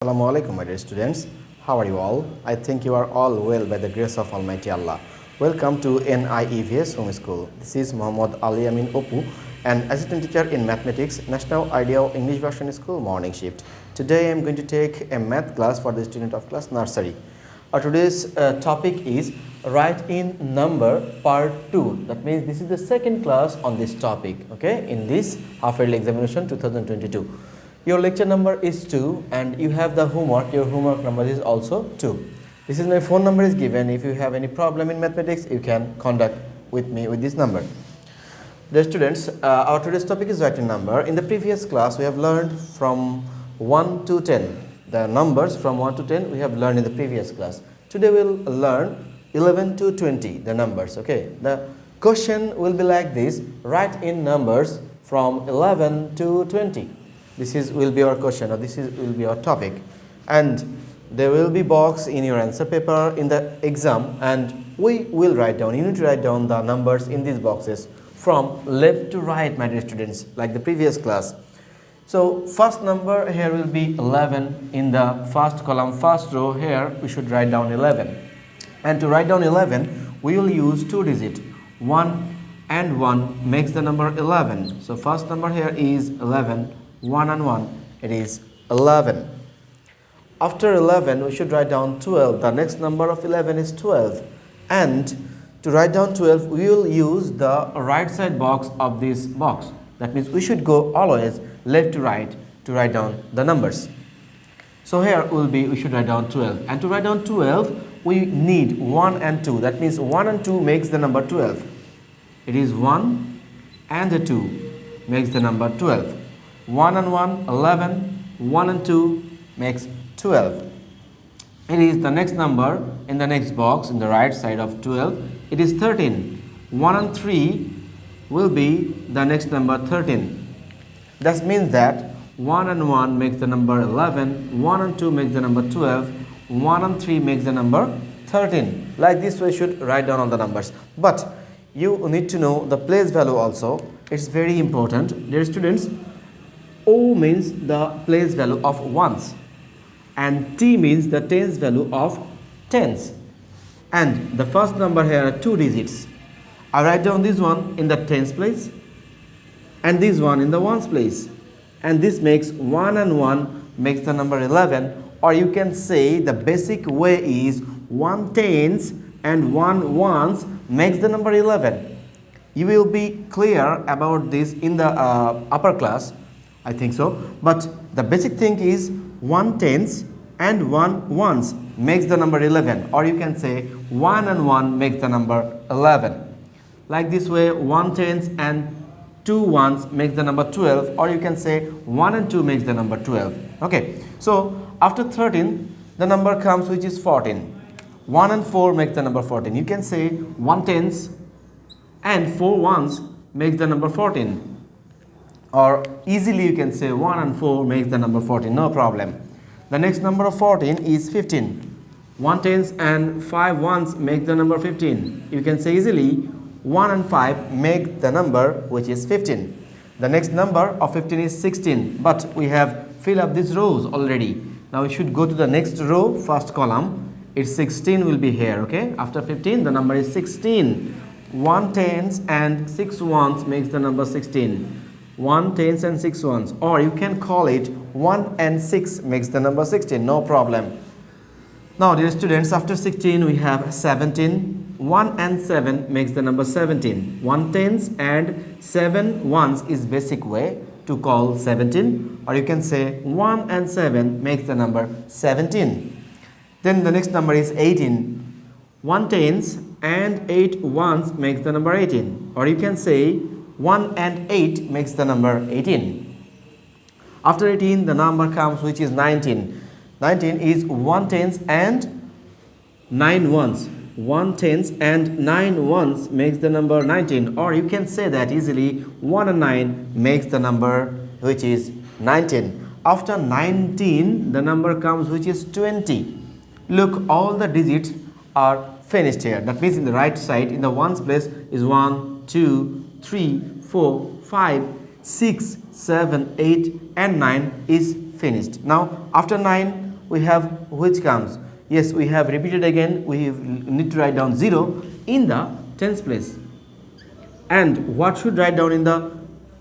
Assalamu alaikum, my dear students. How are you all? I think you are all well by the grace of Almighty Allah. Welcome to NIEVS Home School. This is Muhammad Ali Yamin Apu, an assistant teacher in mathematics, National Ideal English Version School morning shift. Today I am going to take a math class for the student of class nursery. Our today's topic is write in number part 2. That means this is the second class on this topic, okay, in this half-yearly examination 2022. Your lecture number is 2 and you have the homework. Your homework number is also 2. This is my phone number is given. If you have any problem in mathematics, you can contact with me with this number. Dear students, our today's topic is writing number. In the previous class, we have learned from 1 to 10. The numbers from 1 to 10 we have learned in the previous class. Today we will learn 11 to 20, the numbers. Okay. The question will be like this. Write in numbers from 11 to 20. This will be our question, or will be our topic, and there will be box in your answer paper in the exam, and we will write down. You need to write down the numbers in these boxes from left to right, my dear students, like the previous class. So first number here will be 11 in the first column, first row. Here we should write down 11, and to write down 11, we will use 2 digits. 1 and 1 makes the number 11. So first number here is 11. 1 and 1, it is 11. After 11, we should write down 12. The next number of 11 is 12. And to write down 12, we will use the right side box of this box. That means we should go always left to write down the numbers. So here we should write down 12. And to write down 12, we need 1 and 2. That means 1 and 2 makes the number 12. It is 1 and the 2 makes the number 12. 1 and 1, 11, 1 and 2 makes 12. It is the next number in the next box in the right side of 12. It is 13. 1 and 3 will be the next number 13. That means that 1 and 1 makes the number 11, 1 and 2 makes the number 12, 1 and 3 makes the number 13. Like this we should write down all the numbers. But you need to know the place value also. It's very important. Dear students, O means the place value of ones, and T means the tens value of tens. And the first number here are 2 digits. I write down this one in the tens place and this one in the ones place, and this makes 1 and 1 makes the number 11, or you can say the basic way is 1 tens and 1 ones makes the number 11. You will be clear about this in the upper class, I think so, but the basic thing is 1 tens and 1 ones makes the number 11, or you can say 1 and 1 makes the number 11. Like this way, 1 tens and 2 ones makes the number 12, or you can say 1 and 2 makes the number 12. Okay, so after 13, the number comes which is 14. 1 and 4 makes the number 14. You can say 1 tens and 4 ones makes the number 14. Or easily you can say 1 and 4 makes the number 14, no problem. The next number of 14 is 15. 1 tens and 5 ones make the number 15. You can say easily 1 and 5 make the number which is 15. The next number of 15 is 16, but we have filled up these rows already. Now we should go to the next row, first column. It's 16 will be here, okay? After 15, the number is 16. 1 tens and 6 ones makes the number 16. 1 tens and 6 ones, or you can call it 1 and 6 makes the number 16, no problem. Now dear students, after 16 we have 17. 1 and 7 makes the number 17. 1 tens and 7 ones is basic way to call 17, or you can say 1 and 7 makes the number 17. Then the next number is 18. 1 tens and 8 ones makes the number 18, or you can say 1 and 8 makes the number 18. After 18, the number comes which is 19. 19 is 1 tens and 9 ones. 1 tens and 9 ones makes the number 19, or you can say that easily 1 and 9 makes the number which is 19. After 19, the number comes which is 20. Look, all the digits are finished here. That means in the right side, in the ones place is 1, 2, 3, 4, 5, 6, 7, 8 and 9 is finished. Now after 9 we have which comes. Yes, we have repeated again. We need to write down 0 in the tens place. And what should write down in the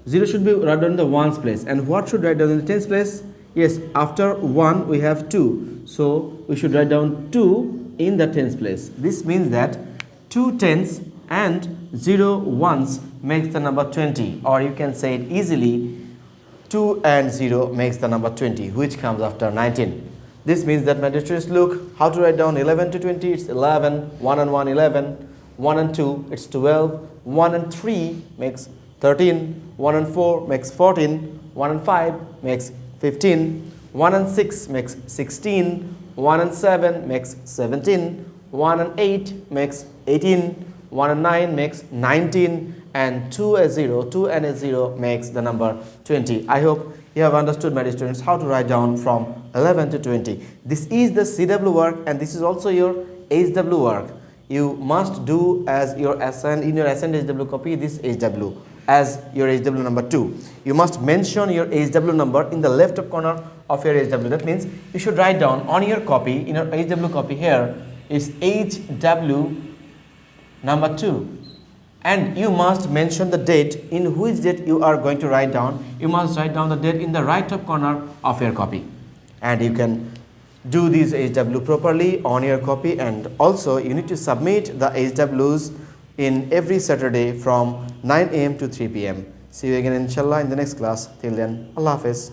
0 should be write down in the ones place. And what should write down in the tens place? Yes, after 1 we have 2. So we should write down 2 in the tens place. This means that 2 tens and 0 ones makes the number 20, or you can say it easily, 2 and 0 makes the number 20, which comes after 19. This means that, my dear students, look how to write down 11 to 20. It's 11, 1 and 1 11, 1 and 2 it's 12, 1 and 3 makes 13, 1 and 4 makes 14, 1 and 5 makes 15, 1 and 6 makes 16, 1 and 7 makes 17, 1 and 8 makes 18, 1 and 9 makes 19, and 2 and a 0 makes the number 20. I hope you have understood, my dear students, how to write down from 11 to 20. This is the CW work, and this is also your HW work. You must do as your assigned in your assigned HW copy this HW as your HW number 2. You must mention your HW number in the left corner of your HW. That means you should write down on your copy, in your HW copy here is HW number 2. And you must mention the date, in which date you are going to write down. You must write down the date in the right top corner of your copy. And you can do these HW properly on your copy, and also you need to submit the HWs in every Saturday from 9 AM to 3 PM. See you again inshallah in the next class. Till then, Allah Hafiz.